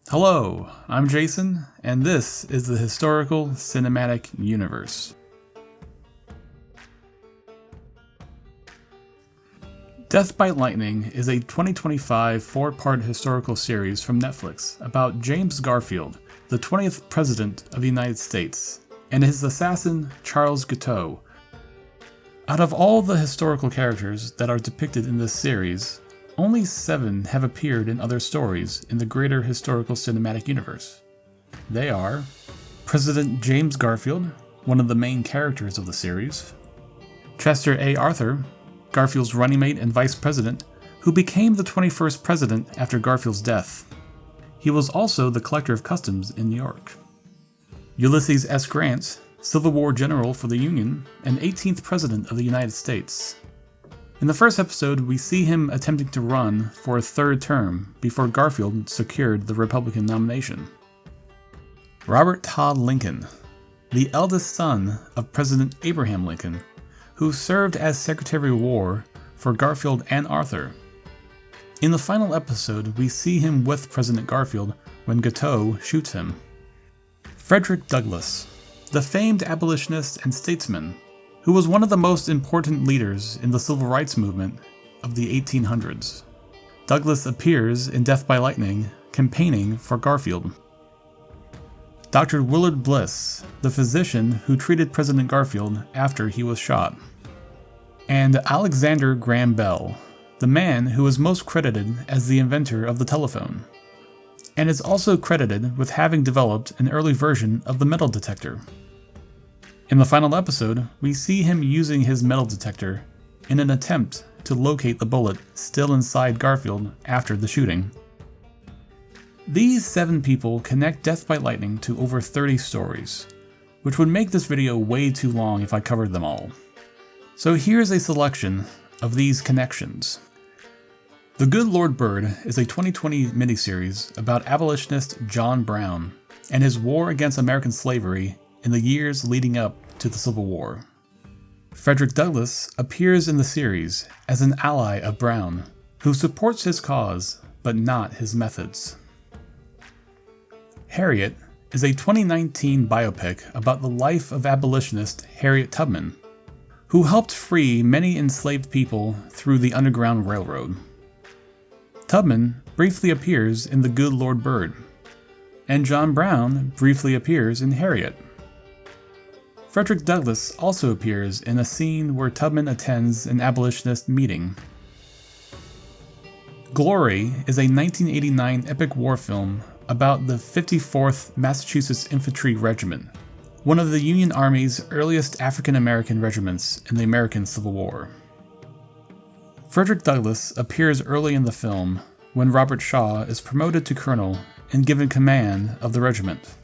Hello, I'm Jason, and this is the Historical Cinematic Universe. Death by Lightning is a 2025 four-part historical series from Netflix about James Garfield, the 20th President of the United States, and his assassin, Charles Guiteau. Out of all the historical characters that are depicted in this series, only 7 have appeared in other stories in the greater historical cinematic universe. They are President James Garfield, one of the main characters of the series; Chester A. Arthur, Garfield's running mate and vice president, who became the 21st president after Garfield's death. He was also the collector of customs in New York. Ulysses S. Grant, Civil War general for the Union and 18th president of the United States. In the first episode, we see him attempting to run for a third term before Garfield secured the Republican nomination. Robert Todd Lincoln, the eldest son of President Abraham Lincoln, who served as Secretary of War for Garfield and Arthur. In the final episode, we see him with President Garfield when Guiteau shoots him. Frederick Douglass, the famed abolitionist and statesman, who was one of the most important leaders in the civil rights movement of the 1800s. Douglass appears in Death by Lightning, campaigning for Garfield. Dr. Willard Bliss, the physician who treated President Garfield after he was shot. And Alexander Graham Bell, the man who is most credited as the inventor of the telephone, and is also credited with having developed an early version of the metal detector. In the final episode, we see him using his metal detector in an attempt to locate the bullet still inside Garfield after the shooting. These 7 people connect Death by Lightning to over 30 stories, which would make this video way too long if I covered them all. So here's a selection of these connections. The Good Lord Bird is a 2020 miniseries about abolitionist John Brown and his war against American slavery in the years leading up to the Civil War. Frederick Douglass appears in the series as an ally of Brown, who supports his cause but not his methods. Harriet is a 2019 biopic about the life of abolitionist Harriet Tubman, who helped free many enslaved people through the Underground Railroad. Tubman briefly appears in The Good Lord Bird, and John Brown briefly appears in Harriet. Frederick Douglass also appears in a scene where Tubman attends an abolitionist meeting. Glory is a 1989 epic war film about the 54th Massachusetts Infantry Regiment, one of the Union Army's earliest African American regiments in the American Civil War. Frederick Douglass appears early in the film when Robert Shaw is promoted to colonel and given command of the regiment.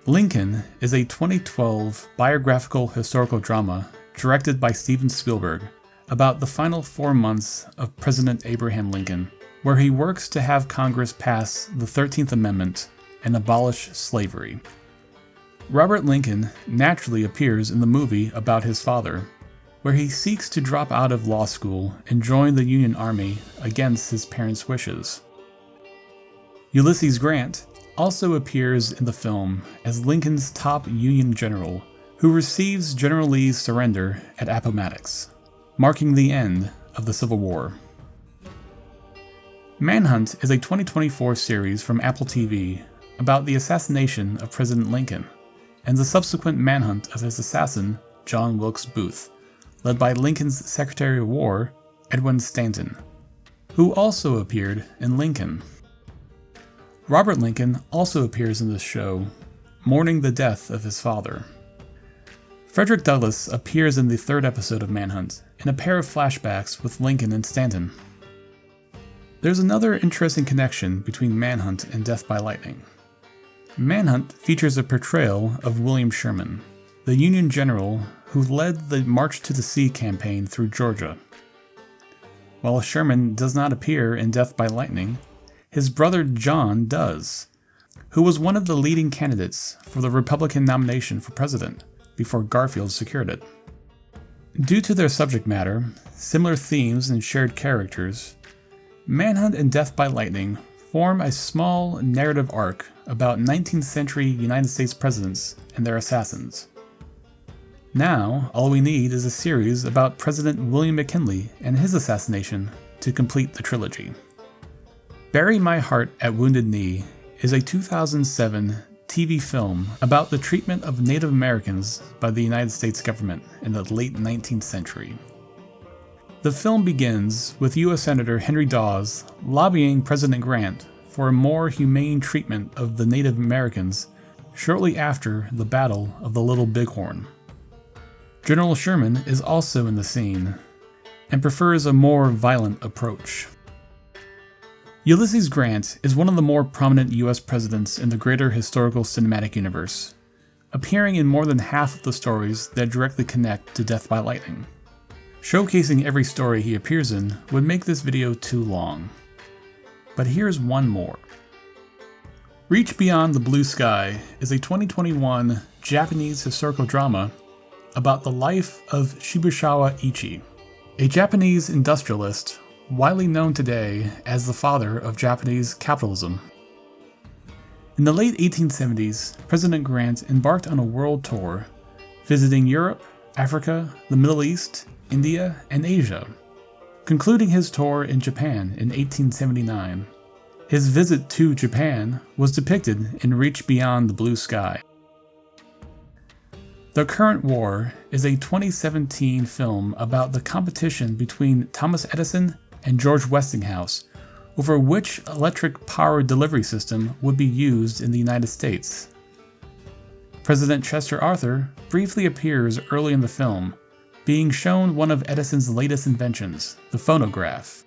Lincoln is a 2012 biographical historical drama directed by Steven Spielberg about the final 4 months of President Abraham Lincoln, where he works to have Congress pass the 13th Amendment and abolish slavery. Robert Lincoln naturally appears in the movie about his father, where he seeks to drop out of law school and join the Union Army against his parents' wishes. Ulysses Grant also appears in the film as Lincoln's top Union general, who receives General Lee's surrender at Appomattox, marking the end of the Civil War. Manhunt is a 2024 series from Apple TV about the assassination of President Lincoln and the subsequent manhunt of his assassin, John Wilkes Booth, led by Lincoln's Secretary of War, Edwin Stanton, who also appeared in Lincoln. Robert Lincoln also appears in this show, mourning the death of his father. Frederick Douglass appears in the 3rd episode of Manhunt in a pair of flashbacks with Lincoln and Stanton. There's another interesting connection between Manhunt and Death by Lightning. Manhunt features a portrayal of William Sherman, the Union general who led the March to the Sea campaign through Georgia. While Sherman does not appear in Death by Lightning, his brother John does, who was one of the leading candidates for the Republican nomination for president before Garfield secured it. Due to their subject matter, similar themes, and shared characters, Manhunt and Death by Lightning form a small narrative arc about 19th century United States presidents and their assassins. Now, all we need is a series about President William McKinley and his assassination to complete the trilogy. Bury My Heart at Wounded Knee is a 2007 TV film about the treatment of Native Americans by the United States government in the late 19th century. The film begins with U.S. Senator Henry Dawes lobbying President Grant for a more humane treatment of the Native Americans shortly after the Battle of the Little Bighorn. General Sherman is also in the scene and prefers a more violent approach. Ulysses Grant is one of the more prominent U.S. presidents in the greater historical cinematic universe, appearing in more than half of the stories that directly connect to Death by Lightning. Showcasing every story he appears in would make this video too long. But here's one more. Reach Beyond the Blue Sky is a 2021 Japanese historical drama about the life of Shibusawa Ichi, a Japanese industrialist widely known today as the father of Japanese capitalism. In the late 1870s, President Grant embarked on a world tour, visiting Europe, Africa, the Middle East, India, and Asia. Concluding his tour in Japan in 1879, his visit to Japan was depicted in Reach Beyond the Blue Sky. The Current War is a 2017 film about the competition between Thomas Edison and George Westinghouse over which electric power delivery system would be used in the United States. President Chester Arthur briefly appears early in the film, being shown one of Edison's latest inventions, the phonograph.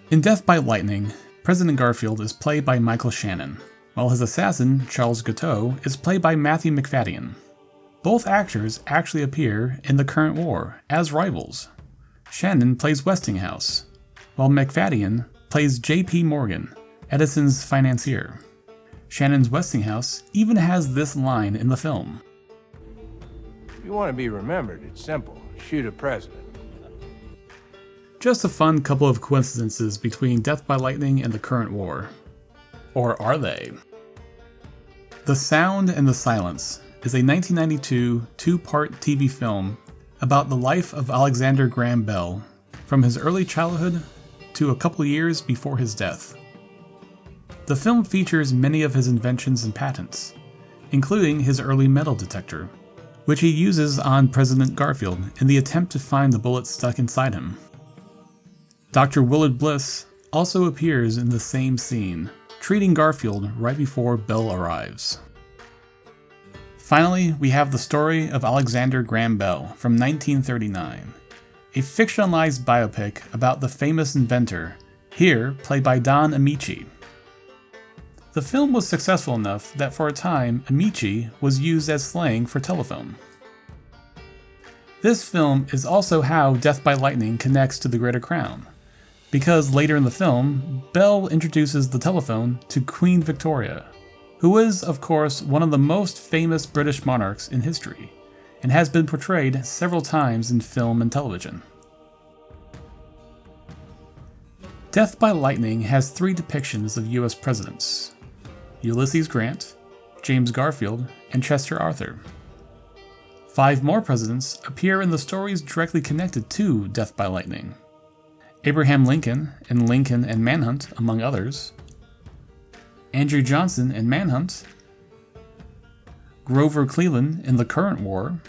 In Death by Lightning, President Garfield is played by Michael Shannon, while his assassin, Charles Guiteau, is played by Matthew Macfadyen. Both actors actually appear in The Current War as rivals. Shannon plays Westinghouse, while Macfadyen plays J.P. Morgan, Edison's financier. Shannon's Westinghouse even has this line in the film. If you want to be remembered, it's simple. Shoot a president. Just a fun couple of coincidences between Death by Lightning and The Current War. Or are they? The Sound and the Silence is a 1992 two-part TV film about the life of Alexander Graham Bell, from his early childhood to a couple years before his death. The film features many of his inventions and patents, including his early metal detector, which he uses on President Garfield in the attempt to find the bullet stuck inside him. Dr. Willard Bliss also appears in the same scene, treating Garfield right before Bell arrives. Finally, we have the story of Alexander Graham Bell from 1939, a fictionalized biopic about the famous inventor, here played by Don Amici. The film was successful enough that for a time, Amici was used as slang for telephone. This film is also how Death by Lightning connects to the Greater Crown, because later in the film, Bell introduces the telephone to Queen Victoria, who is, of course, one of the most famous British monarchs in history, and has been portrayed several times in film and television. Death by Lightning has three depictions of US presidents: Ulysses Grant, James Garfield, and Chester Arthur. 5 more presidents appear in the stories directly connected to Death by Lightning: Abraham Lincoln in Lincoln and Manhunt, among others, Andrew Johnson in Manhunt, Grover Cleveland in The Current War,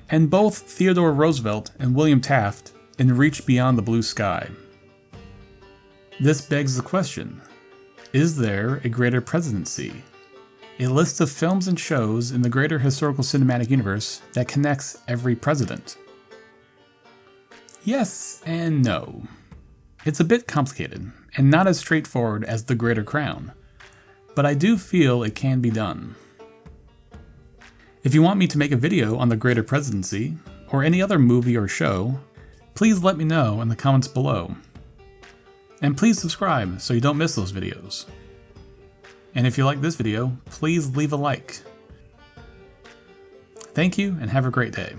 and both Theodore Roosevelt and William Taft in Reach Beyond the Blue Sky. This begs the question, is there a greater presidency? A list of films and shows in the greater historical cinematic universe that connects every president? Yes and no. It's a bit complicated, and not as straightforward as The Greater Crown, but I do feel it can be done. If you want me to make a video on the Greater Presidency, or any other movie or show, please let me know in the comments below. And please subscribe so you don't miss those videos. And if you like this video, please leave a like. Thank you and have a great day.